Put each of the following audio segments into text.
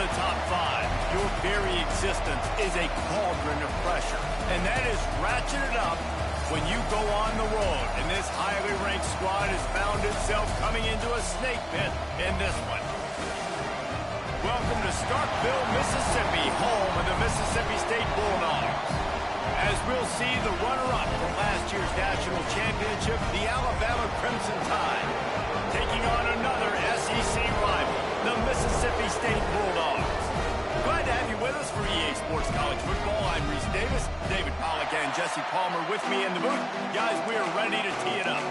the top five, your very existence is a cauldron of pressure. And that is ratcheted up when you go on the road. And this highly ranked squad has found itself coming into a snake pit in this one. Welcome to Starkville, Mississippi, home of the Mississippi State Bulldogs. As we'll see the runner-up from last year's national championship, the Alabama Crimson Tide, taking on another SEC rival, the Mississippi State Bulldogs. Glad to have you with us for EA Sports College Football. I'm Reese Davis, David Pollack and Jesse Palmer with me in the booth. Guys, we are ready to tee it up.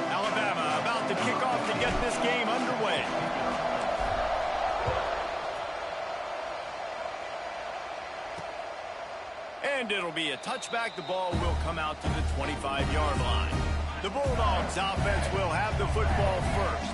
Alabama about to kick off to get this game underway. And it'll be a touchback. The ball will come out to the 25-yard line. The Bulldogs offense will have the football first.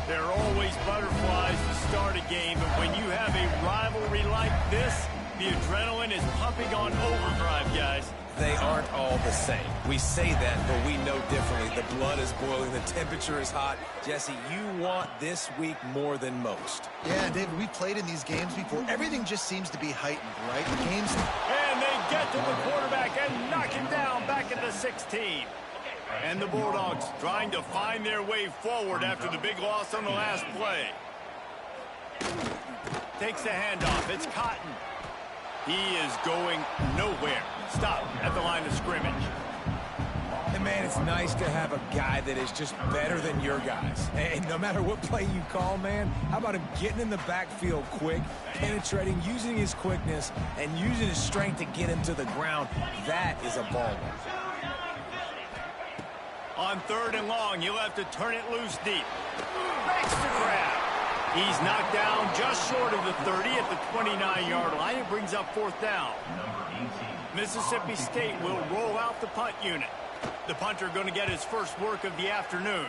There are always butterflies to start a game, but when you have a rivalry like this, the adrenaline is pumping on overdrive, guys. They aren't all the same. We say that, but we know differently. The blood is boiling. The temperature is hot. Jesse, you want this week more than most. Yeah, David, we played in these games before. Everything just seems to be heightened, right? The games... And they get to the quarterback and knock him down back at the 16. And the Bulldogs trying to find their way forward after the big loss on the last play. Takes the handoff. It's Cotton. He is going nowhere. Stop at the line of scrimmage. And, man, it's nice to have a guy that is just better than your guys. And no matter what play you call, man, how about him getting in the backfield quick, penetrating, using his quickness, and using his strength to get him to the ground. That is a baller. On 3rd and long, he'll have to turn it loose deep. Makes the grab. He's knocked down just short of the 30 at the 29-yard line. It brings up 4th down. Mississippi State will roll out the punt unit. The punter going to get his first work of the afternoon.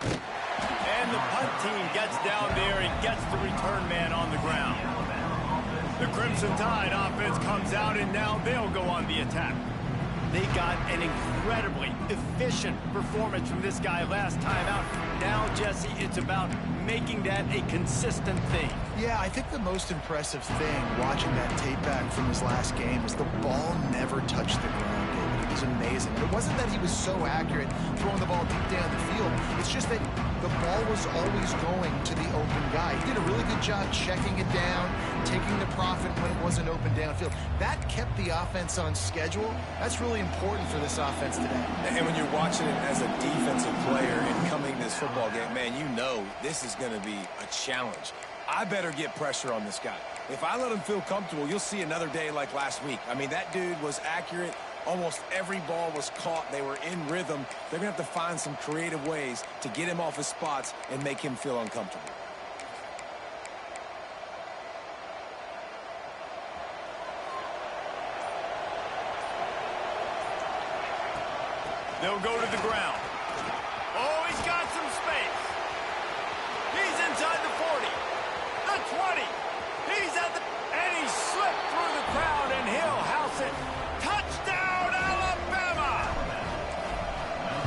And the punt team gets down there and gets the return man on the ground. The Crimson Tide offense comes out, and now they'll go on the attack. They got an incredibly efficient performance from this guy last time out. Now, Jesse, it's about making that a consistent thing. Yeah, I think the most impressive thing watching that tape back from his last game is the ball never touched the ground, David. It was amazing. It wasn't that he was so accurate throwing the ball deep down the field. It's just that the ball was always going to the open guy. He did a really good job checking it down, taking the profit when it wasn't open downfield. That kept the offense on schedule. That's really important for this offense today. And when you're watching it as a defensive player and coming to this football game, man, you know this is going to be a challenge. I better get pressure on this guy. If I let him feel comfortable, you'll see another day like last week. I mean, that dude was accurate. Almost every ball was caught. They were in rhythm. They're going to have to find some creative ways to get him off his spots and make him feel uncomfortable. They'll go to the ground. Oh, he's got some space. He's inside the 40. The 20. He's at the... And he slipped through the crowd, and he'll house it. Touchdown, Alabama!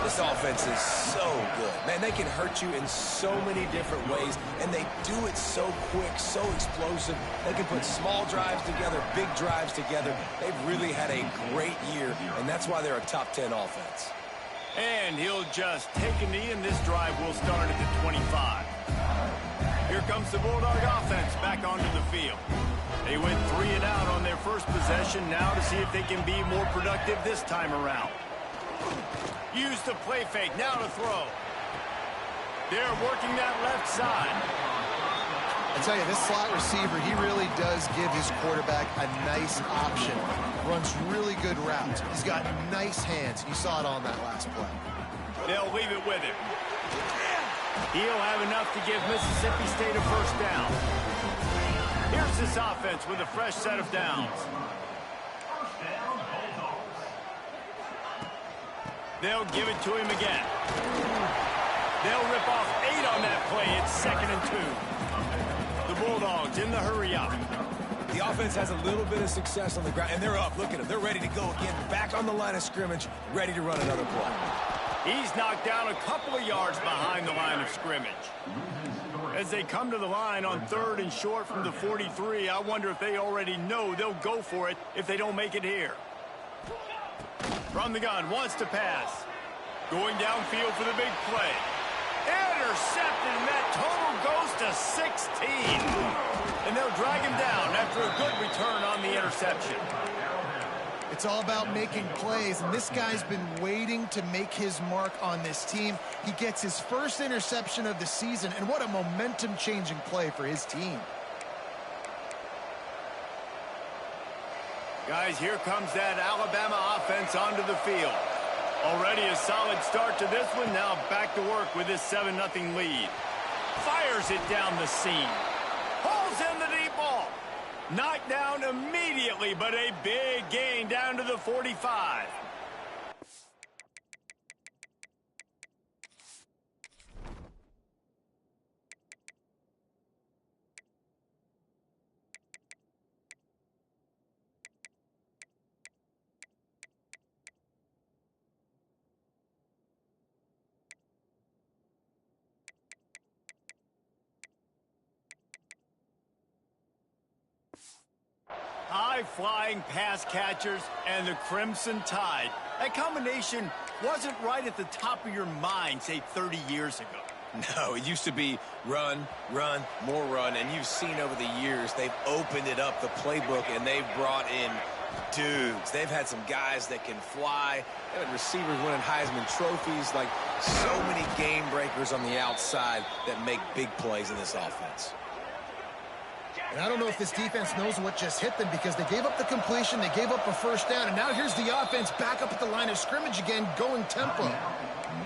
This offense is so good. Man, they can hurt you in so many different ways, and they do it so quick, so explosive. They can put small drives together, big drives together. They've really had a great year, and that's why they're a top 10 offense. And he'll just take a knee, and this drive will start at the 25. Here comes the Bulldog offense back onto the field. They went 3 and out on their first possession, now to see if they can be more productive this time around. Use the play fake, now to throw. They're working that left side. I tell you, this slot receiver, he really does give his quarterback a nice option. Runs really good routes. He's got nice hands. You saw it on that last play. They'll leave it with him. He'll have enough to give Mississippi State a first down. Here's this offense with a fresh set of downs. They'll give it to him again. They'll rip off 8 on that play. It's 2nd and 2. The Bulldogs in the hurry-up. The offense has a little bit of success on the ground, and they're up. Look at them. They're ready to go again. Back on the line of scrimmage, ready to run another play. He's knocked down a couple of yards behind the line of scrimmage. As they come to the line on 3rd and short from the 43, I wonder if they already know they'll go for it if they don't make it here. From the gun, wants to pass. Going downfield for the big play. Intercepted, and that total goes to 16. And they'll drag him down after a good return on the interception. It's all about making plays, and this guy's been waiting to make his mark on this team. He gets his first interception of the season, and what a momentum-changing play for his team. Guys, here comes that Alabama offense onto the field. Already a solid start to this one. Now back to work with this 7-0 lead. Fires it down the seam. Pulls in the deep ball. Knocked down immediately, but a big gain down to the 45. High-flying pass catchers and the Crimson Tide. That combination wasn't right at the top of your mind, say, 30 years ago. No, it used to be run, run, more run, and you've seen over the years they've opened it up, the playbook, and they've brought in dudes. They've had some guys that can fly. They've had receivers winning Heisman trophies, like so many game breakers on the outside that make big plays in this offense. And I don't know if this defense knows what just hit them because they gave up the completion, they gave up a first down, and now here's the offense back up at the line of scrimmage again, going tempo.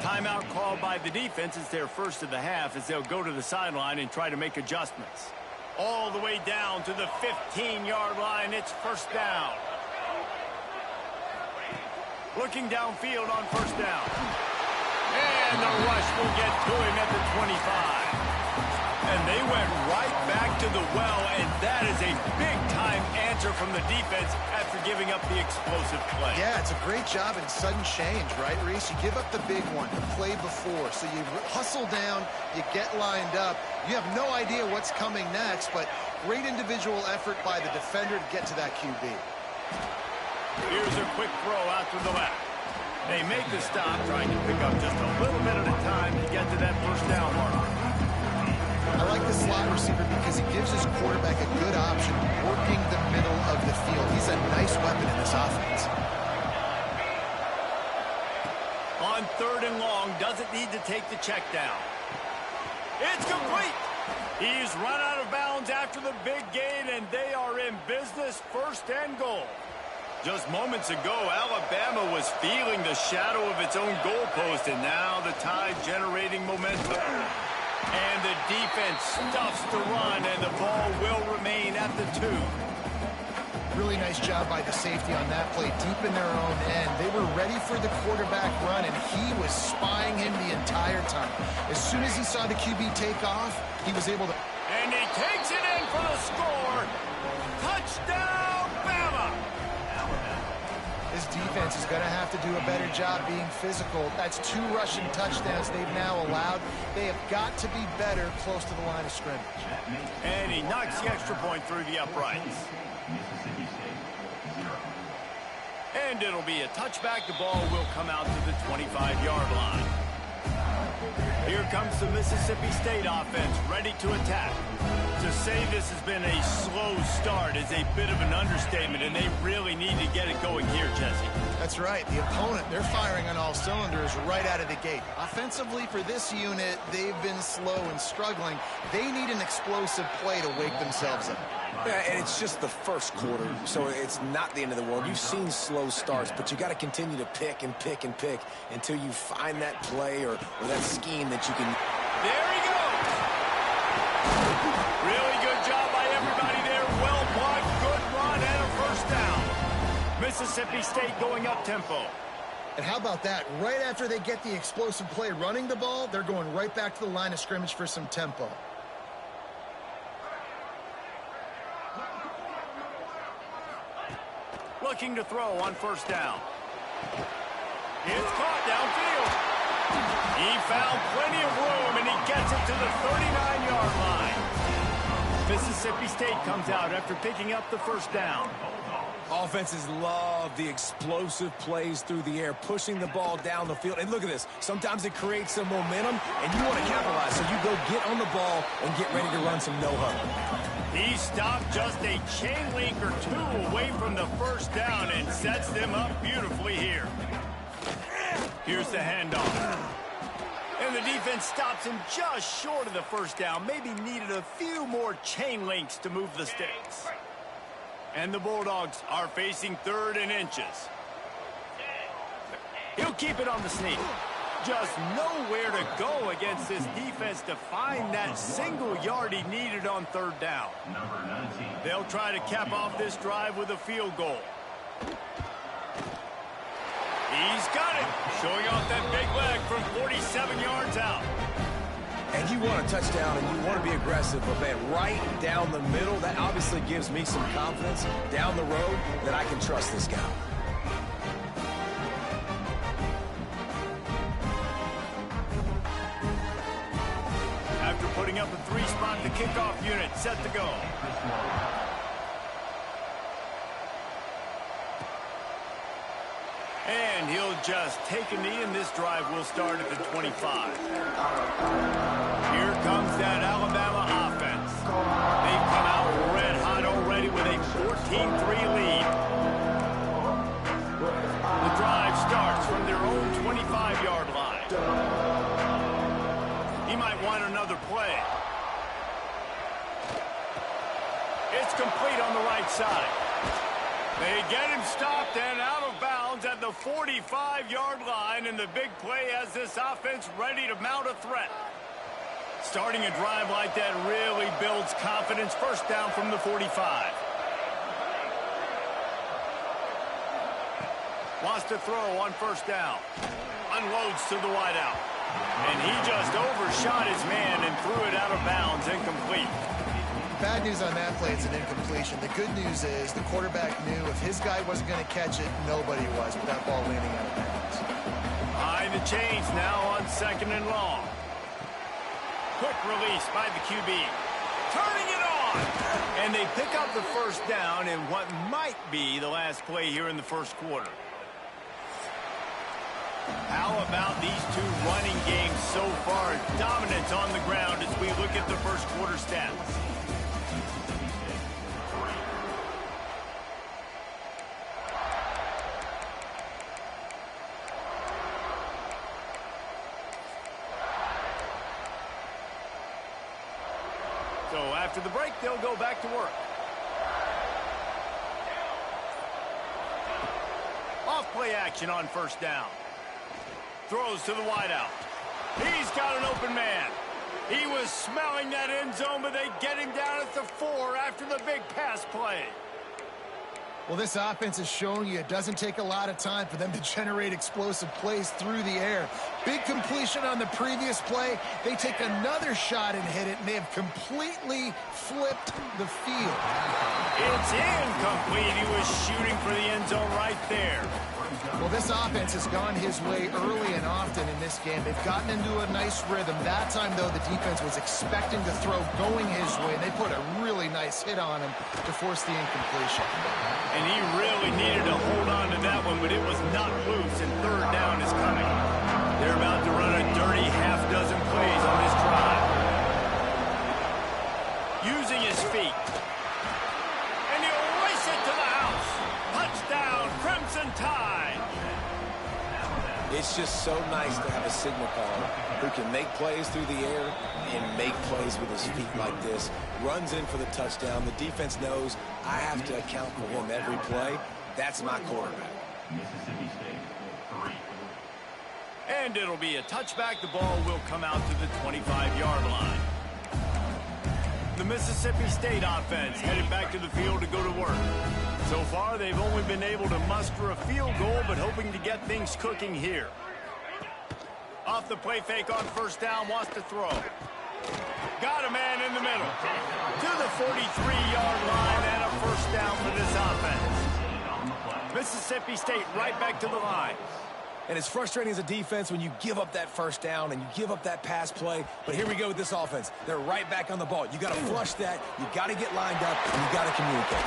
Timeout called by the defense. It's their first of the half as they'll go to the sideline and try to make adjustments. All the way down to the 15-yard line. It's first down. Looking downfield on first down. And the rush will get to him at the 25. And they went right back to the well, and that is a big-time answer from the defense after giving up the explosive play. Yeah, it's a great job in sudden change, right, Reese? You give up the big one, the play before, so you hustle down, you get lined up. You have no idea what's coming next, but great individual effort by the defender to get to that QB. Here's a quick throw out to the left. They make the stop, trying to pick up just a little bit at a time to get to that first down marker. I like the slot receiver because he gives his quarterback a good option working the middle of the field. He's a nice weapon in this offense. On 3rd and long, doesn't need to take the check down. It's complete. He's run out of bounds after the big gain, and they are in business, 1st and goal. Just moments ago, Alabama was feeling the shadow of its own goalpost, and now the Tide generating momentum. And the defense stuffs the run, and the ball will remain at the 2. Really nice job by the safety on that play, deep in their own end. They were ready for the quarterback run, and he was spying him the entire time. As soon as he saw the QB take off, he was able to... And he takes it in for the score. Touchdown, Bama! This defense is going to have to do a better job being physical. That's 2 rushing touchdowns they've now allowed. They have got to be better close to the line of scrimmage. And he knocks the extra point through the uprights. And it'll be a touchback. The ball will come out to the 25-yard line. Here comes the Mississippi State offense ready to attack. To say this has been a slow start is a bit of an understatement, and they really need to get it going here, Jesse. That's right. The opponent, they're firing on all cylinders right out of the gate. Offensively for this unit, they've been slow and struggling. They need an explosive play to wake themselves up. Yeah, and it's just the first quarter, so it's not the end of the world. You've seen slow starts, but you got to continue to pick and pick and pick until you find that play or that scheme that you can... There he goes! Really good job by everybody there. Well blocked, good run, and a first down. Mississippi State going up tempo. And how about that? Right after they get the explosive play running the ball, they're going right back to the line of scrimmage for some tempo. Looking to throw on first down. It's caught downfield. He found plenty of room, and he gets it to the 39-yard line. Mississippi State comes out after picking up the first down. Offenses love the explosive plays through the air, pushing the ball down the field. And look at this. Sometimes it creates some momentum, and you want to capitalize. So you go get on the ball and get ready to run some no-huddle. He stopped just a chain link or two away from the first down and sets them up beautifully here. Here's the handoff. And the defense stops him just short of the first down. Maybe needed a few more chain links to move the sticks. And the Bulldogs are facing 3rd and inches. He'll keep it on the sneak. Just nowhere to go against this defense to find that single yard he needed on 3rd down. They'll try to cap off this drive with a field goal. He's got it, showing off that big leg from 47 yards out. And you want a touchdown, and you want to be aggressive, but man, right down the middle, that obviously gives me some confidence down the road that I can trust this guy. After putting up a 3-spot, the kickoff unit set to go. And he'll just take a knee, and this drive will start at the 25. Here comes that Alabama offense. They've come out red hot already with a 14-3 lead. The drive starts from their own 25-yard line. He might want another play. It's complete on the right side. They get him stopped and out of bounds at the 45-yard line, and the big play has this offense ready to mount a threat. Starting a drive like that really builds confidence. First down from the 45. Wants to throw on first down. Unloads to the wideout. And he just overshot his man and threw it out of bounds, incomplete. Bad news on that play, it's an incompletion. The good news is the quarterback knew if his guy wasn't going to catch it, nobody was with that ball landing out of bounds. Behind the chains now on 2nd and long. Quick release by the QB. Turning it on! And they pick up the first down in what might be the last play here in the first quarter. How about these two running games so far? Dominance on the ground as we look at the first quarter stats. So after the break, they'll go back to work. Off play action on first down. Throws to the wideout. He's got an open man. He was smelling that end zone, but they get him down at the 4 after the big pass play. Well, this offense is showing you it doesn't take a lot of time for them to generate explosive plays through the air. Big completion on the previous play. They take another shot and hit it, and they have completely flipped the field. It's incomplete. He was shooting for the end zone right there. Well, this offense has gone his way early and often in this game. They've gotten into a nice rhythm. That time, though, the defense was expecting to throw going his way. They put a really nice hit on him to force the incompletion. And he really needed to hold on to that one, but it was not loose, and 3rd down is coming. They're about to run a dirty half-dozen plays on this drive. Using his feet. And he'll race it to the house. Touchdown, Crimson Tide. It's just so nice to have a signal caller who can make plays through the air and make plays with his feet like this. Runs in for the touchdown. The defense knows I have to account for him every play. That's my quarterback. Mississippi State, 3. And it'll be a touchback. The ball will come out to the 25-yard line. The Mississippi State offense headed back to the field to go to work. So far, they've only been able to muster a field goal, but hoping to get things cooking here. Off the play fake on first down, wants to throw. Got a man in the middle. To the 43-yard line and a first down for this offense. Mississippi State right back to the line. And it's frustrating as a defense when you give up that first down and you give up that pass play. But here we go with this offense. They're right back on the ball. You got to flush that. You got to get lined up, and you got to communicate.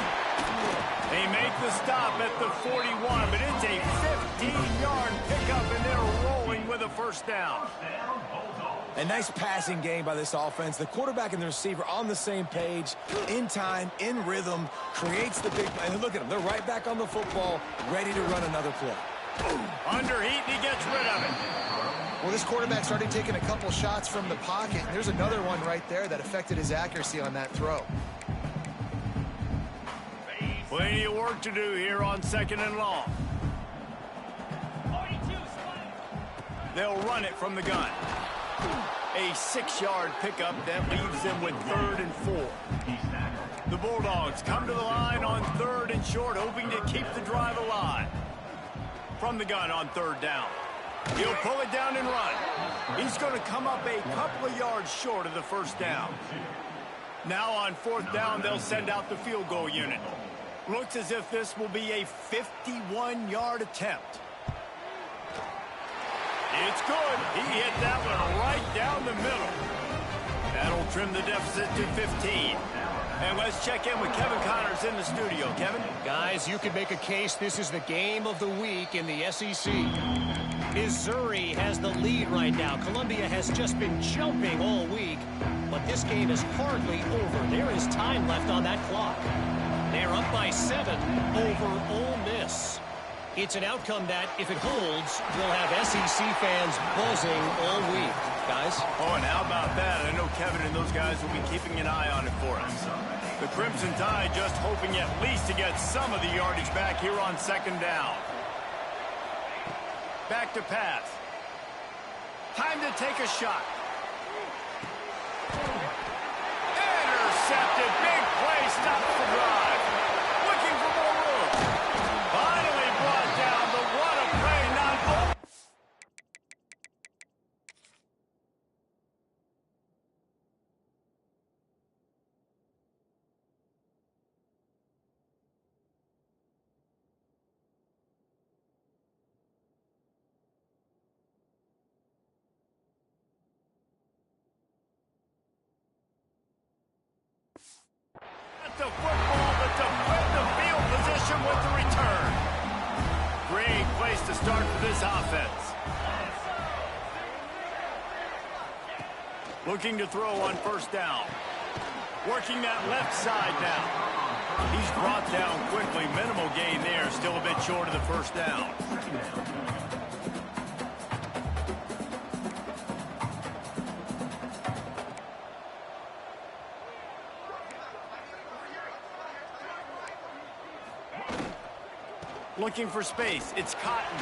They make the stop at the 41, but it's a 15-yard pickup, and they're rolling with a first down. A nice passing game by this offense. The quarterback and the receiver on the same page, in time, in rhythm, creates the big play. And look at them. They're right back on the football, ready to run another play. Under heat, and he gets rid of it. Well, this quarterback started taking a couple shots from the pocket. And there's another one right there that affected his accuracy on that throw. Plenty of work to do here on 2nd and long. They'll run it from the gun. A 6-yard pickup that leaves them with 3rd and 4. The Bulldogs come to the line on 3rd and short, hoping to keep the drive alive. From the gun on 3rd down. He'll pull it down and run. He's going to come up a couple of yards short of the first down. Now on 4th down, they'll send out the field goal unit. Looks as if this will be a 51-yard attempt. It's good. He hit that one right down the middle. That'll trim the deficit to 15. And let's check in with Kevin Connors in the studio. Kevin? Guys, you could make a case this is the game of the week in the SEC. Missouri has the lead right now. Columbia has just been jumping all week, but this game is hardly over. There is time left on that clock. They're up by 7 over Ole Miss. It's an outcome that, if it holds, will have SEC fans buzzing all week. Guys? Oh, and how about that? I know Kevin and those guys will be keeping an eye on it for us. The Crimson Tide just hoping at least to get some of the yardage back here on 2nd down. Back to pass. Time to take a shot. Intercepted. Big play. Stops the drive. Looking for more room. Finally brought down, but what a play. Not over. The football, but to put the field position with the return. Great place to start for this offense. Looking to throw on 1st down. Working that left side now. He's brought down quickly. Minimal gain there. Still a bit short of the 1st down. Looking for space. It's Cotton.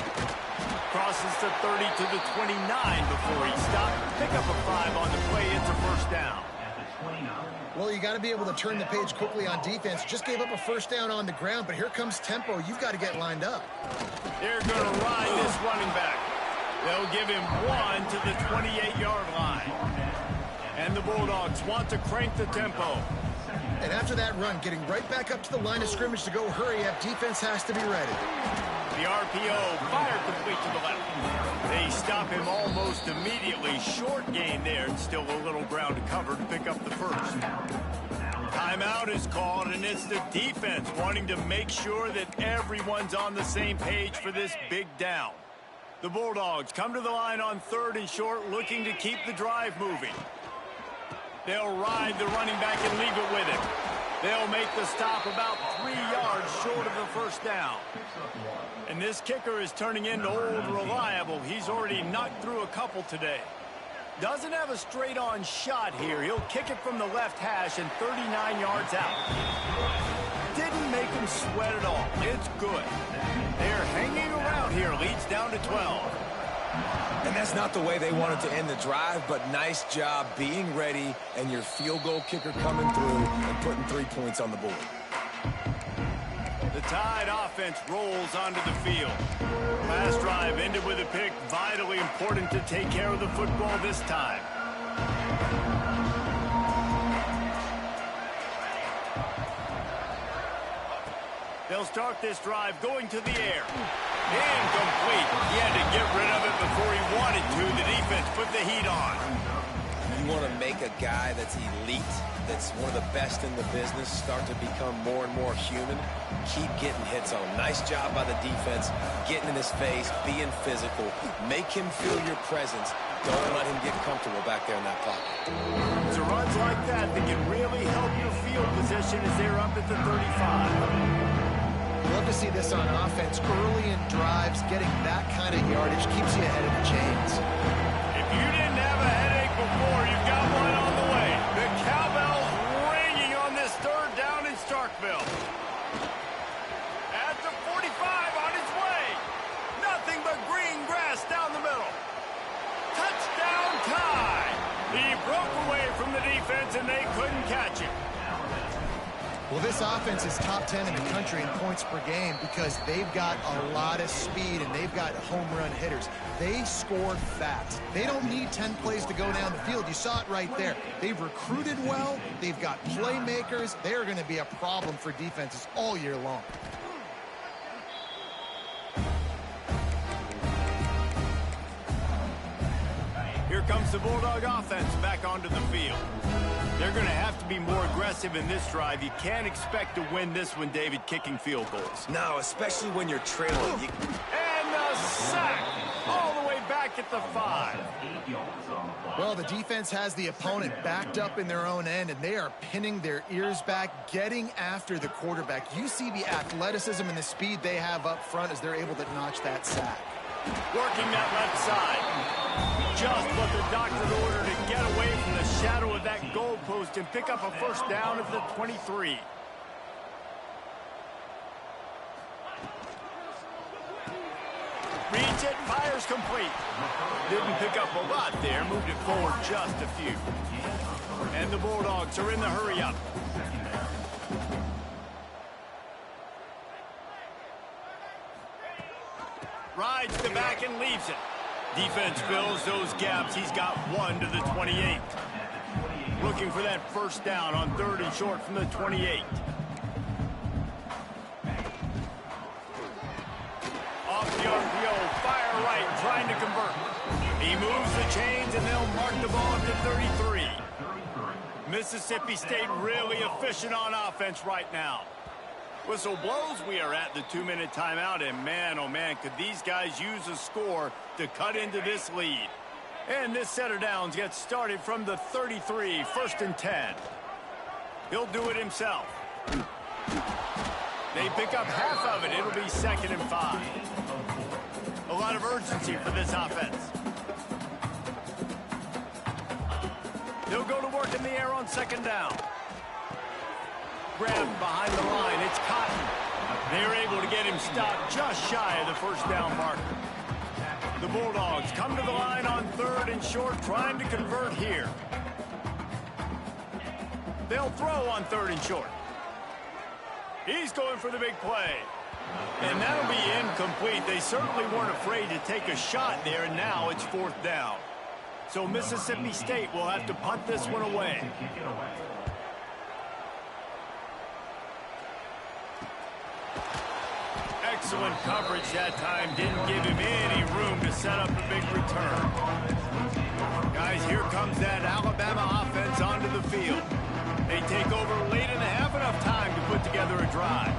Crosses the 30 to the 29 before he stopped. Pick up a 5 on the play. It's a 1st down. Well, you got to be able to turn the page quickly on defense. Just gave up a 1st down on the ground, but here comes tempo. You've got to get lined up. They're going to ride this running back. They'll give him 1 to the 28-yard line. And the Bulldogs want to crank the tempo. And after that run, getting right back up to the line of scrimmage to go hurry up, defense has to be ready. The RPO fired complete to the left. They stop him almost immediately. Short gain there, and still a little ground to cover to pick up the 1st. Timeout is called, and it's the defense wanting to make sure that everyone's on the same page for this big down. The Bulldogs come to the line on 3rd and short, looking to keep the drive moving. They'll ride the running back and leave it with him. They'll make the stop about 3 yards short of the 1st down. And this kicker is turning into old reliable. He's already knocked through a couple today. Doesn't have a straight-on shot here. He'll kick it from the left hash and 39 yards out. Didn't make him sweat at all. It's good. They're hanging around here. Leads down to 12. And that's not the way they wanted to end the drive, but nice job being ready and your field goal kicker coming through and putting 3 points on the board. The Tide offense rolls onto the field. Last drive ended with a pick. Vitally important to take care of the football this time. They'll start this drive going to the air. Incomplete. He had to get rid of it before he wanted to. The defense put the heat on. You want to make a guy that's elite, that's one of the best in the business, start to become more and more human. Keep getting hits on him. Nice job by the defense, getting in his face, being physical. Make him feel your presence. Don't let him get comfortable back there in that pocket. It's runs like that that can really help your field position as they're up at the 35. Love to see this on offense. Early in drives, getting that kind of yardage keeps you ahead of the chains. If you didn't have a headache before, you've got one on the way. The cowbell's ringing on this third down in Starkville. At the 45 on his way. Nothing but green grass down the middle. Touchdown tie. He broke away from the defense and they couldn't catch him. Well, this offense is top 10 in the country in points per game because they've got a lot of speed and they've got home run hitters. They score fast. They don't need 10 plays to go down the field. You saw it right there. They've recruited well. They've got playmakers. They're going to be a problem for defenses all year long. Here comes the Bulldog offense back onto the field. They're going to have to be more aggressive in this drive. You can't expect to win this one, David, kicking field goals. No, especially when you're trailing. And the sack all the way back at the 5. Well, the defense has the opponent backed up in their own end, and they are pinning their ears back, getting after the quarterback. You see the athleticism and the speed they have up front as they're able to notch that sack. Working that left side. Just what the doctor ordered to get away from the shadow of that goalpost and pick up a first down at the 23. Reads it, fires complete. Didn't pick up a lot there, moved it forward just a few. And the Bulldogs are in the hurry-up. Rides the back and leaves it. Defense fills those gaps. He's got one to the 28. Looking for that first down on 3rd and short from the 28. Off the RPO, fire right, trying to convert. He moves the chains, and they'll mark the ball up to 33. Mississippi State really efficient on offense right now. Whistle blows, we are at the 2-minute timeout, and man, oh man, could these guys use a score to cut into this lead. And this set of downs gets started from the 33, 1st and 10. He'll do it himself. They pick up half of it. It'll be 2nd and 5. A lot of urgency for this offense. They'll go to work in the air on 2nd down. Grabbed behind the line. It's Cotton. They're able to get him stopped just shy of the first down marker. The Bulldogs come to the line on 3rd and short, trying to convert here. They'll throw on 3rd and short. He's going for the big play. And that'll be incomplete. They certainly weren't afraid to take a shot there, and now it's 4th down. So Mississippi State will have to punt this one away. Excellent coverage that time. Didn't give him any room to set up a big return. Guys, here comes that Alabama offense onto the field. They take over late in the half, enough time to put together a drive.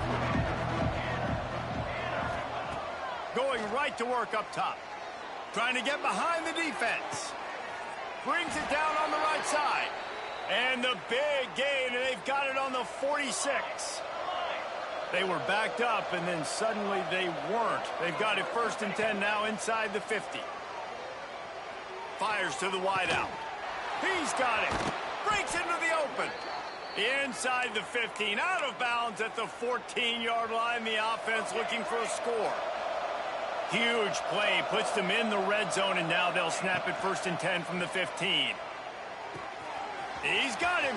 Going right to work up top. Trying to get behind the defense. Brings it down on the right side. And the big gain, and they've got it on the 46. They were backed up, and then suddenly they weren't. They've got it 1st and 10 now inside the 50. Fires to the wideout. He's got it. Breaks into the open. Inside the 15. Out of bounds at the 14-yard line. The offense looking for a score. Huge play. Puts them in the red zone, and now they'll snap it 1st and 10 from the 15. He's got him.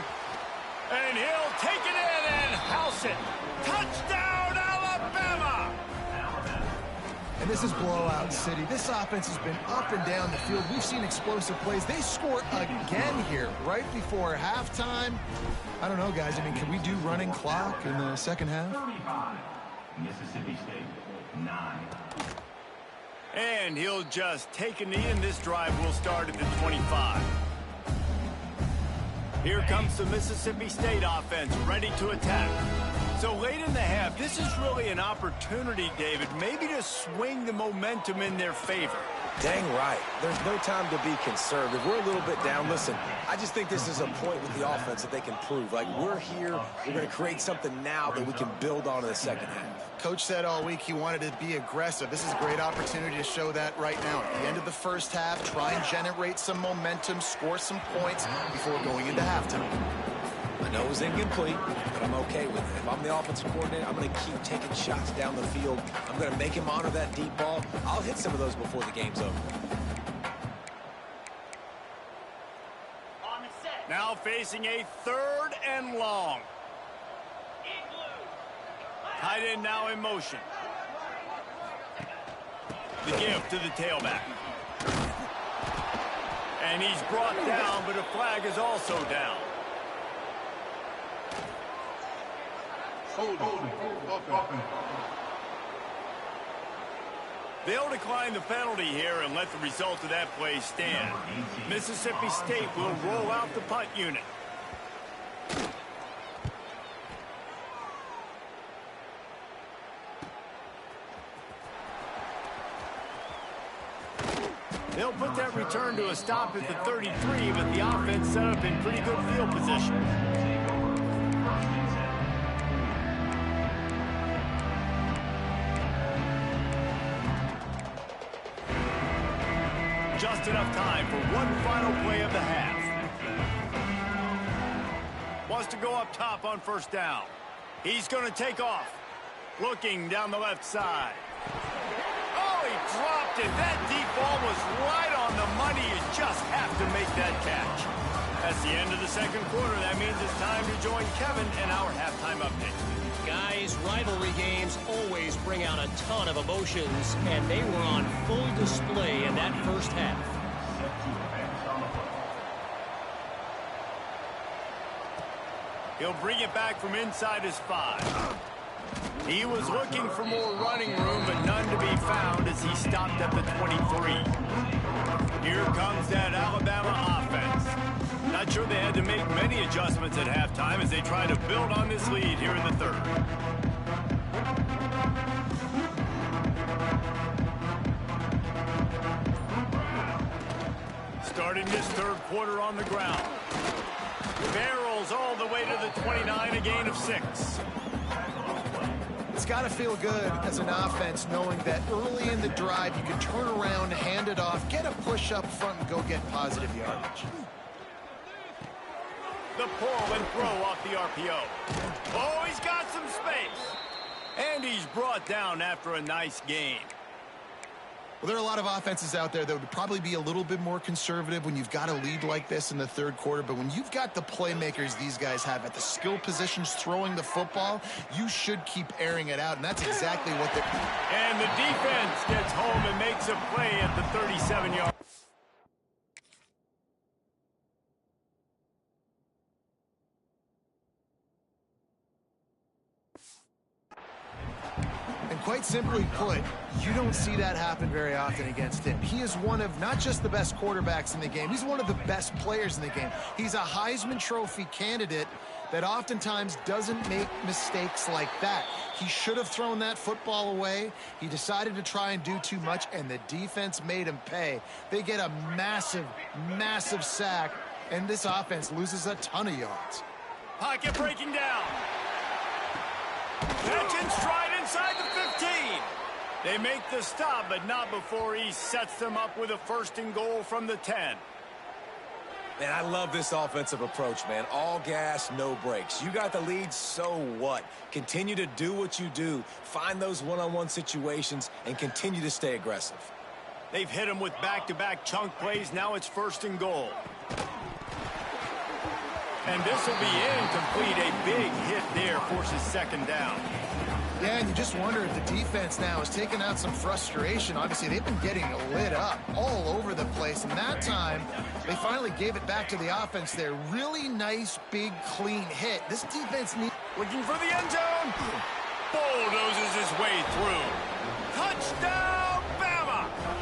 And he'll take it in and house it. Touchdown, Alabama! And this is blowout city. This offense has been up and down the field. We've seen explosive plays. They score again here right before halftime. I don't know, guys. I mean, can we do running clock in the second half? 35. Mississippi State, 9. And he'll just take a knee, and this drive will start at the 25. Here comes the Mississippi State offense, ready to attack. So late in the half, this is really an opportunity, David, maybe to swing the momentum in their favor. Dang right. There's no time to be conservative. We're a little bit down. Listen, I just think this is a point with the offense that they can prove. Like, we're here, we're going to create something now that we can build on in the second half. Coach said all week he wanted to be aggressive. This is a great opportunity to show that right now. At the end of the first half, try and generate some momentum, score some points before going into halftime. I know it was incomplete, but I'm okay with it. If I'm the offensive coordinator, I'm going to keep taking shots down the field. I'm going to make him honor that deep ball. I'll hit some of those before the game's over. Now facing a 3rd and long. Tight end now in motion. The give to the tailback. And he's brought down, but a flag is also down. They'll decline the penalty here and let the result of that play stand. Mississippi State will roll out the punt unit. They'll put that return to a stop at the 33, but the offense set up in pretty good field position. Just enough time for one final play of the half. Wants to go up top on 1st down. He's going to take off. Looking down the left side. Oh, he dropped it. That deep ball was right on the money. You just have to make that catch. That's the end of the 2nd quarter. That means it's time to join Kevin and our halftime update. Guys, rivalry games always bring out a ton of emotions, and they were on full display in that first half. He'll bring it back from inside his 5. He was looking for more running room, but none to be found as he stopped at the 23. Here comes that Alabama offense. Not sure they had to make many adjustments at halftime as they try to build on this lead here in the 3rd. Starting this 3rd quarter on the ground. Barrels all the way to the 29, a gain of 6. It's got to feel good as an offense knowing that early in the drive you can turn around, hand it off, get a push up front, and go get positive yardage. The pull and throw off the RPO. Oh, he's got some space. And he's brought down after a nice game. Well, there are a lot of offenses out there that would probably be a little bit more conservative when you've got a lead like this in the 3rd quarter. But when you've got the playmakers these guys have at the skill positions throwing the football, you should keep airing it out. And that's exactly what they're... And the defense gets home and makes a play at the 37-yard. Quite simply put, you don't see that happen very often against him. He is one of not just the best quarterbacks in the game, he's one of the best players in the game. He's a Heisman Trophy candidate that oftentimes doesn't make mistakes like that. He should have thrown that football away. He decided to try and do too much, and the defense made him pay. They get a massive, massive sack, and this offense loses a ton of yards. Pocket breaking down. Catch in stride inside the 15. They make the stop, but not before he sets them up with a 1st and goal from the 10. Man, I love this offensive approach, man. All gas, no brakes. You got the lead, so what? Continue to do what you do. Find those one-on-one situations and continue to stay aggressive. They've hit him with back-to-back chunk plays. Now it's 1st and goal. And this will be incomplete. A big hit there forces 2nd down. Yeah, and you just wonder if the defense now is taking out some frustration. Obviously, they've been getting lit up all over the place. And that time, they finally gave it back to the offense there. Really nice, big, clean hit. This defense needs... Looking for the end zone. Bulldozes his way through. Touchdown, Bama!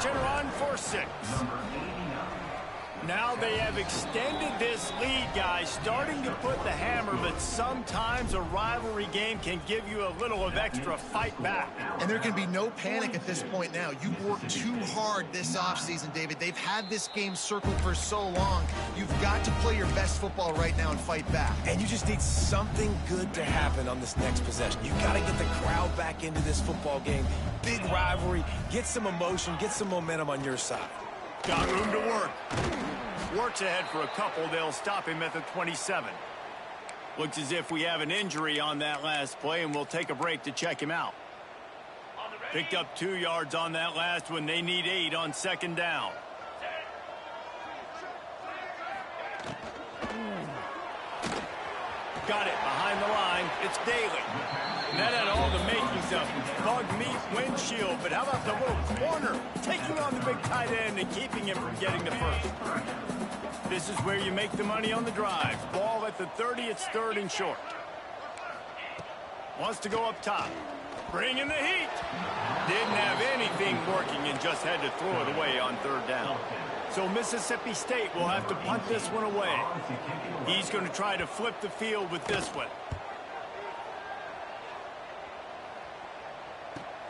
catch and run for 6. Now they have extended this lead, guys, starting to put the hammer, but sometimes a rivalry game can give you a little of extra fight back. And there can be no panic at this point now. You've worked too hard this offseason, David. They've had this game circled for so long. You've got to play your best football right now and fight back. And you just need something good to happen on this next possession. You've got to get the crowd back into this football game. Big rivalry. Get some emotion. Get some momentum on your side. Got room to work. Works ahead for a couple. They'll stop him at the 27. Looks as if we have an injury on that last play, and we'll take a break to check him out. Picked up 2 yards on that last one. They need 8 on 2nd down. Got it behind the line. It's Daly. And that had all the makings of bug meat windshield. But how about the little corner taking on the big tight end and keeping him from getting the first? This is where you make the money on the drive. Ball at the 30. It's 3rd and short. Wants to go up top. Bring in the heat. Didn't have anything working and just had to throw it away on 3rd down. So Mississippi State will have to punt this one away. He's going to try to flip the field with this one.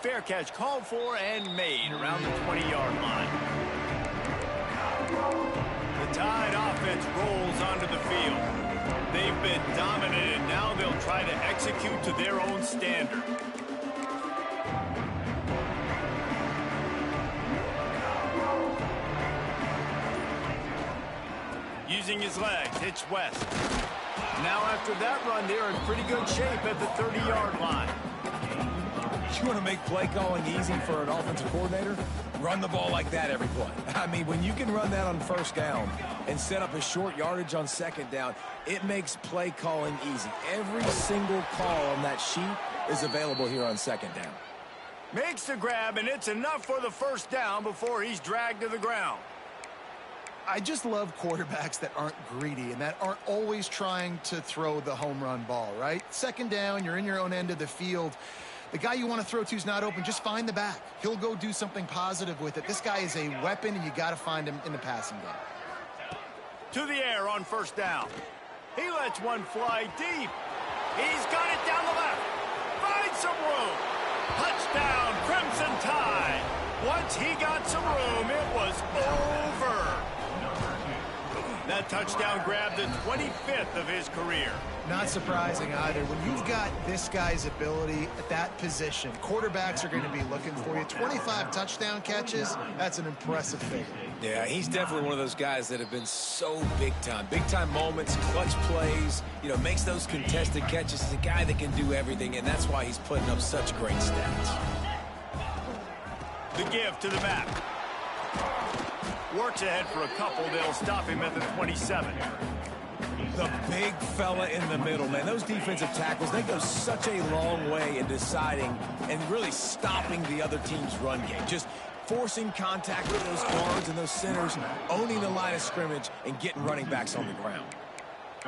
Fair catch called for and made around the 20-yard line. The Tide offense rolls onto the field. They've been dominated. Now they'll try to execute to their own standard. Using his legs, it's West. Now after that run, they're in pretty good shape at the 30-yard line. You want to make play calling easy for an offensive coordinator? Run the ball like that every play. I mean, when you can run that on 1st down and set up a short yardage on 2nd down, it makes play calling easy. Every single call on that sheet is available here on 2nd down. Makes the grab, and it's enough for the 1st down before he's dragged to the ground. I just love quarterbacks that aren't greedy and that aren't always trying to throw the home run ball, right? 2nd down, you're in your own end of the field. The guy you want to throw to is not open. Just find the back. He'll go do something positive with it. This guy is a weapon, and you got to find him in the passing game. To the air on 1st down. He lets one fly deep. He's got it down the left. Finds some room. Touchdown, Crimson Tide. Once he got some room, it was over. That touchdown grabbed the 25th of his career. Not surprising either. When you've got this guy's ability at that position, quarterbacks are going to be looking for you. 25 touchdown catches, that's an impressive figure. Yeah, he's definitely one of those guys that have been so big time. Big time moments, clutch plays, you know, makes those contested catches. He's a guy that can do everything, and that's why he's putting up such great stats. The give to the back. Works ahead for a couple. They'll stop him at the 27. The big fella in the middle, man. Those defensive tackles, they go such a long way in deciding and really stopping the other team's run game. Just forcing contact with those guards and those centers, owning the line of scrimmage, and getting running backs on the ground.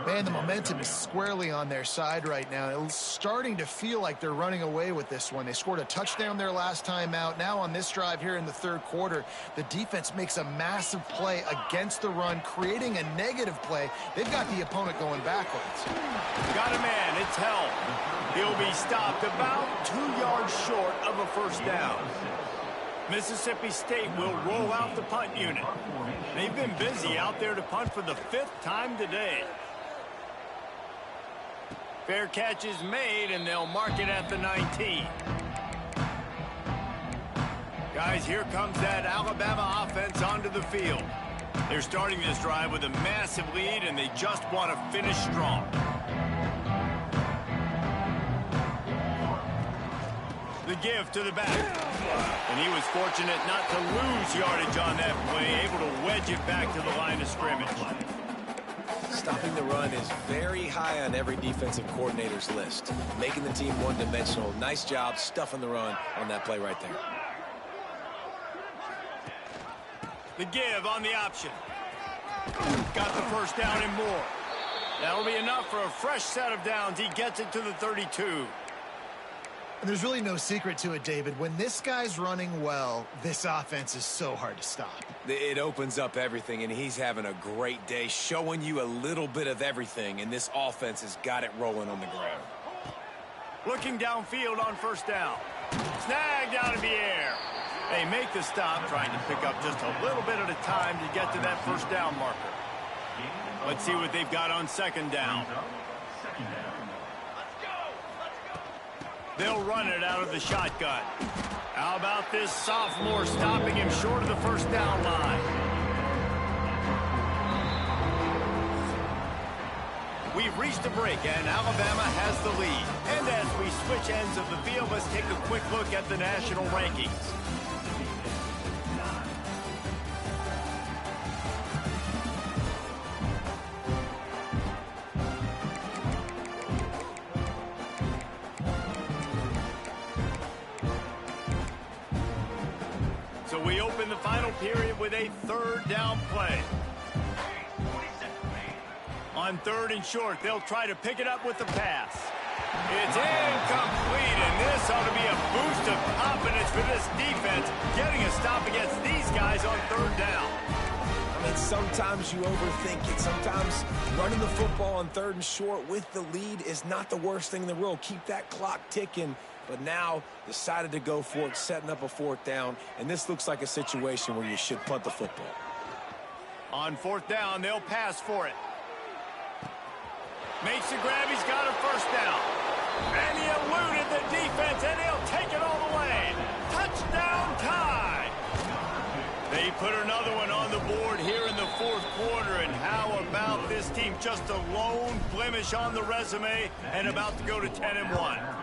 Man, the momentum is squarely on their side right now. It's starting to feel like they're running away with this one. They scored a touchdown their last time out. Now on this drive here in the 3rd quarter, the defense makes a massive play against the run, creating a negative play. They've got the opponent going backwards. Got a man. It's held. He'll be stopped about 2 yards short of a 1st down. Mississippi State will roll out the punt unit. They've been busy out there to punt for the 5th time today. Fair catch is made, and they'll mark it at the 19. Guys, here comes that Alabama offense onto the field. They're starting this drive with a massive lead, and they just want to finish strong. The give to the back. And he was fortunate not to lose yardage on that play, able to wedge it back to the line of scrimmage. Stopping the run is very high on every defensive coordinator's list. Making the team one-dimensional. Nice job stuffing the run on that play right there. The give on the option. Got the 1st down and more. That'll be enough for a fresh set of downs. He gets it to the 32. And there's really no secret to it, David. When this guy's running well, this offense is so hard to stop. It opens up everything, and he's having a great day, showing you a little bit of everything, and this offense has got it rolling on the ground. Looking downfield on first down. Snagged out of the air. They make the stop, trying to pick up just a little bit at a time to get to that first down marker. Let's see what they've got on second down. They'll run it out of the shotgun. How about this sophomore stopping him short of the first down line? We've reached a break, and Alabama has the lead. And as we switch ends of the field, let's take a quick look at the national rankings. So we open the final period with a third down play. On third and short, they'll try to pick it up with the pass. It's incomplete, and this ought to be a boost of confidence for this defense, getting a stop against these guys on third down. I mean, sometimes you overthink it. Sometimes running the football on third and short with the lead is not the worst thing in the world. Keep that clock ticking. But now decided to go for it, setting up a fourth down, and this looks like a situation where you should punt the football. On fourth down, they'll pass for it. Makes the grab, he's got a first down. And he eluded the defense, and he'll take it all the way. Touchdown tie. They put another one on the board here in the fourth quarter, and how about this team? Just a lone blemish on the resume and about to go to 10-1.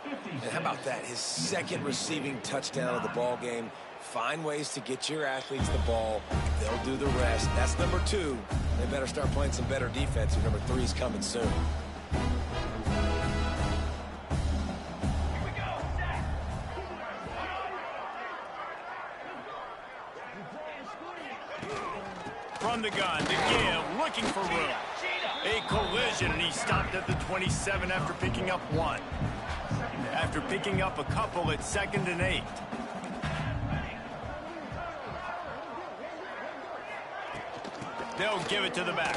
And how about that? His second receiving touchdown of the ball game. Find ways to get your athletes the ball. They'll do the rest. That's number 2. They better start playing some better defense, and number 3 is coming soon. From the gun to give, looking for room. A collision, and he stopped at the 27 after picking up 1. After picking up a couple at 2nd and 8. They'll give it to the back.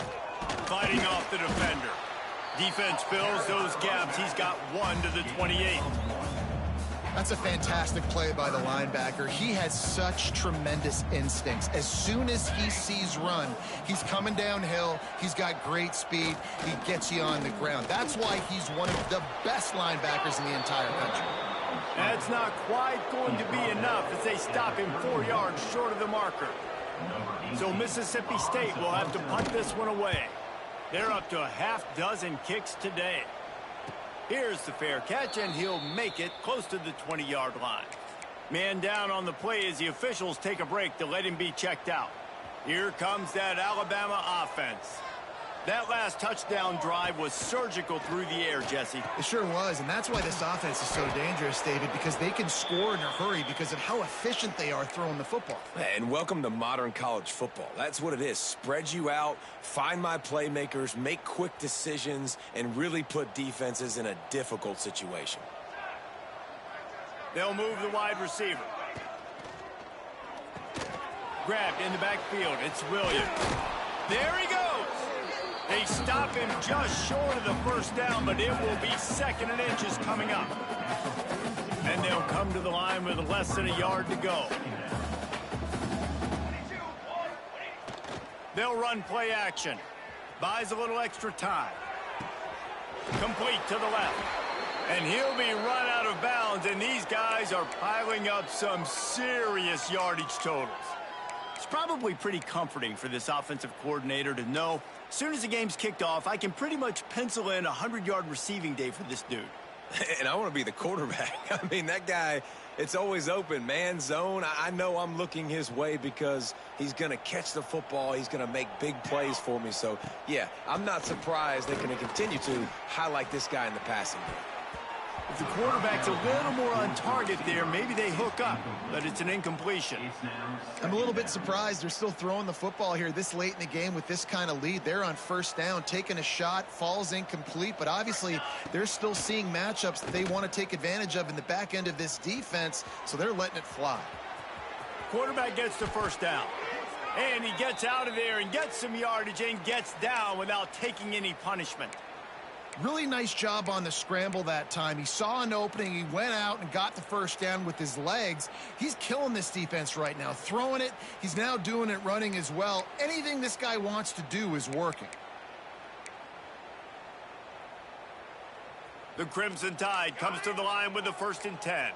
Fighting off the defender. Defense fills those gaps. He's got 1 to the 28. That's a fantastic play by the linebacker. He has such tremendous instincts. As soon as he sees run, he's coming downhill. He's got great speed. He gets you on the ground. That's why he's one of the best linebackers in the entire country. That's not quite going to be enough as they stop him 4 yards short of the marker. So Mississippi State will have to punt this one away. They're up to a half-dozen kicks today. Here's the fair catch, and he'll make it close to the 20-yard line. Man down on the play as the officials take a break to let him be checked out. Here comes that Alabama offense. That last touchdown drive was surgical through the air, Jesse. It sure was, and that's why this offense is so dangerous, David, because they can score in a hurry because of how efficient they are throwing the football. And welcome to modern college football. That's what it is. Spread you out, find my playmakers, make quick decisions, and really put defenses in a difficult situation. They'll move the wide receiver. Grabbed in the backfield. It's Williams. There he goes. They stop him just short of the first down, but it will be 2nd and inches coming up. And they'll come to the line with less than a yard to go. They'll run play action. Buys a little extra time. Complete to the left. And he'll be run out of bounds, and these guys are piling up some serious yardage totals. It's probably pretty comforting for this offensive coordinator to know as soon as the game's kicked off, I can pretty much pencil in a 100-yard receiving day for this dude. And I want to be the quarterback. I mean, that guy, it's always open, man, zone. I know I'm looking his way because he's going to catch the football. He's going to make big plays for me. So, yeah, I'm not surprised they're going to continue to highlight this guy in the passing game. If the quarterback's a little more on target there, maybe they hook up, but it's an incompletion. I'm a little bit surprised they're still throwing the football here this late in the game with this kind of lead. They're on first down, taking a shot, falls incomplete, but obviously they're still seeing matchups that they want to take advantage of in the back end of this defense, so they're letting it fly. Quarterback gets the first down, and he gets out of there and gets some yardage and gets down without taking any punishment. Really nice job on the scramble that time. He saw an opening. He went out and got the first down with his legs. He's killing this defense right now. Throwing it. He's now doing it running as well. Anything this guy wants to do is working. The Crimson Tide comes to the line with the 1st and 10.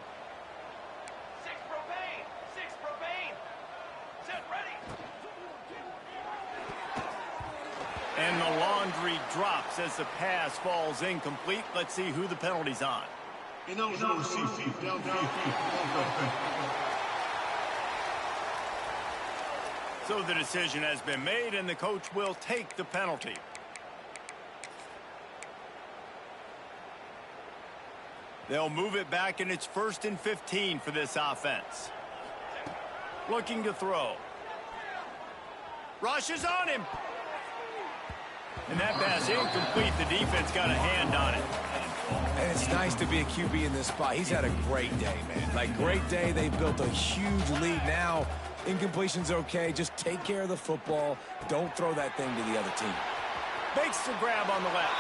And the laundry drops as the pass falls incomplete. Let's see who the penalty's on. Ineligible receiver, downfield. So the decision has been made, and the coach will take the penalty. They'll move it back, and it's 1st and 15 for this offense. Looking to throw. Rushes on him. And that pass incomplete. The defense got a hand on it. And it's nice to be a QB in this spot. He's had a great day, man. Like, great day. They built a huge lead. Now, incompletion's okay. Just take care of the football. Don't throw that thing to the other team. Makes the grab on the left.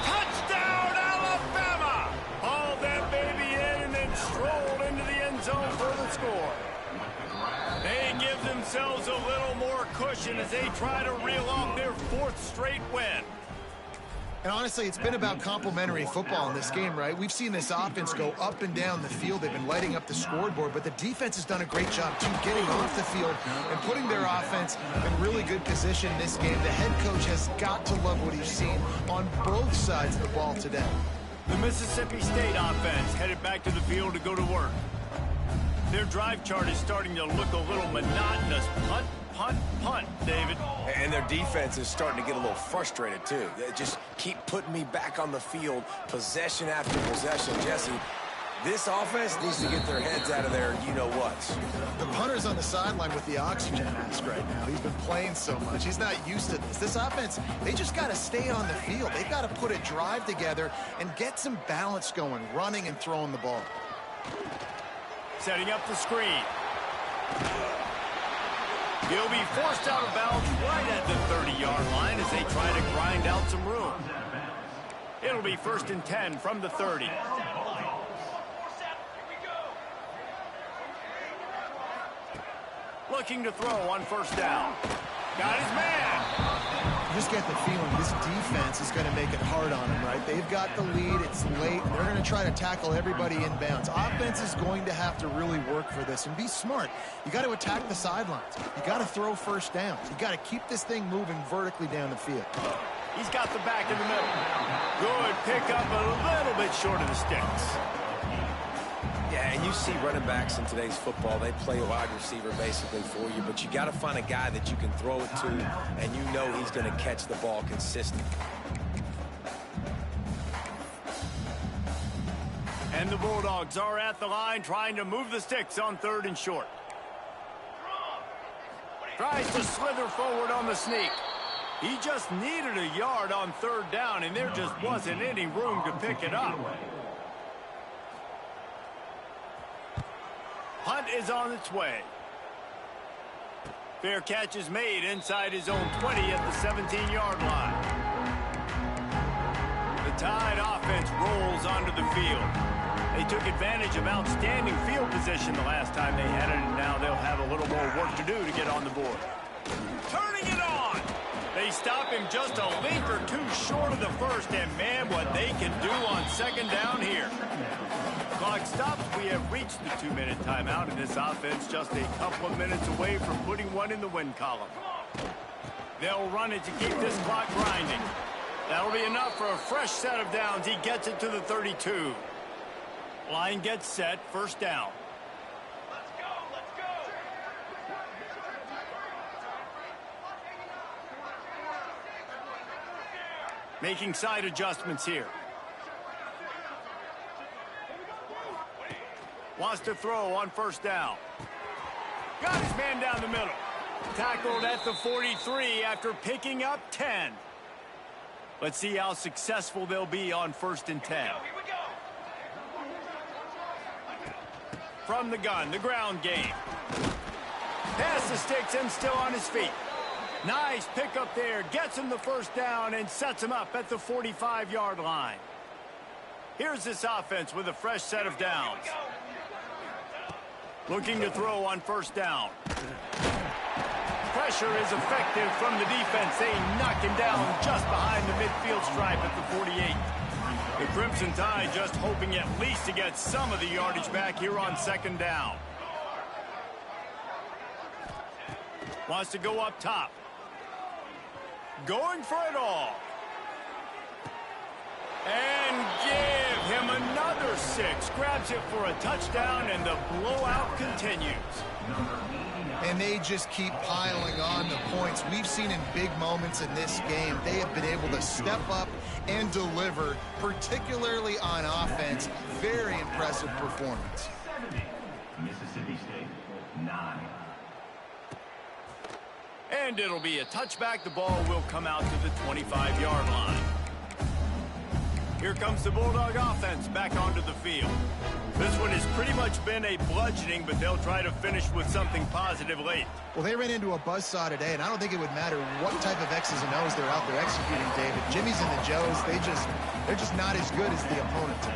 Touchdown, Alabama! Hauled that baby in and then strolled into the end zone for the score. They give themselves a little more cushion as they try to reel off their 4th straight win. And honestly, it's been about complementary football in this game, right? We've seen this offense go up and down the field. They've been lighting up the scoreboard, but the defense has done a great job, too, getting off the field and putting their offense in really good position in this game. The head coach has got to love what he's seen on both sides of the ball today. The Mississippi State offense headed back to the field to go to work. Their drive chart is starting to look a little monotonous. Punt, punt, punt, David. And their defense is starting to get a little frustrated, too. They just keep putting me back on the field, possession after possession. Jesse, this offense needs to get their heads out of their you-know-whats. The punter's on the sideline with the oxygen mask right now. He's been playing so much. He's not used to this. This offense, they just got to stay on the field. They've got to put a drive together and get some balance going, running and throwing the ball. Setting up the screen. He'll be forced out of bounds right at the 30-yard line as they try to grind out some room. It'll be 1st and 10 from the 30. Looking to throw on 1st down. Got his man. You just get the feeling this defense is going to make it hard on them, right? They've got the lead. It's late. They're going to try to tackle everybody inbounds. Offense is going to have to really work for this and be smart. You got to attack the sidelines. You got to throw 1st downs. You got to keep this thing moving vertically down the field. He's got the back in the middle. Good pickup, a little bit short of the sticks. Yeah, and you see running backs in today's football, they play a wide receiver basically for you, but you got to find a guy that you can throw it to, and you know he's going to catch the ball consistently. And the Bulldogs are at the line trying to move the sticks on 3rd and short. Tries to slither forward on the sneak. He just needed a yard on 3rd down, and there just wasn't any room to pick it up. Punt is on its way. Fair catch is made inside his own 20 at the 17-yard line. The Tide offense rolls onto the field. They took advantage of outstanding field position the last time they had it, and now they'll have a little more work to do to get on the board. Turning it on! They stop him just a link or two short of the 1st, and man, what they can do on 2nd down here. Clock stops. We have reached the 2-minute timeout, and this offense just a couple of minutes away from putting one in the win column. They'll run it to keep this clock grinding. That'll be enough for a fresh set of downs. He gets it to the 32. Line gets set. 1st down. Let's go, let's go. Making side adjustments here. Wants to throw on first down. Got his man down the middle. Tackled at the 43 after picking up 10. Let's see how successful they'll be on 1st and 10. Here we go. From the gun, the ground game. Pass the sticks and still on his feet. Nice pickup there. Gets him the first down and sets him up at the 45-yard line. Here's this offense with a fresh set of downs. Looking to throw on first down. Pressure is effective from the defense. They knock him down just behind the midfield stripe at the 48. The Crimson Tide just hoping at least to get some of the yardage back here on 2nd down. Wants to go up top. Going for it all. And give him another 6. Grabs it for a touchdown, and the blowout continues. And they just keep piling on the points. We've seen in big moments in this game, they have been able to step up and deliver, particularly on offense. Very impressive performance. Mississippi State, 9. And it'll be a touchback. The ball will come out to the 25-yard line. Here comes the Bulldog offense back onto the field. This one has pretty much been a bludgeoning, but they'll try to finish with something positive late. Well, they ran into a buzzsaw today, and I don't think it would matter what type of X's and O's they're out there executing, David. Jimmy's and the Joes, they're just not as good as the opponent.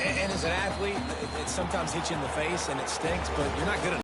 And as an athlete, it sometimes hits you in the face and it stinks, but you're not good enough.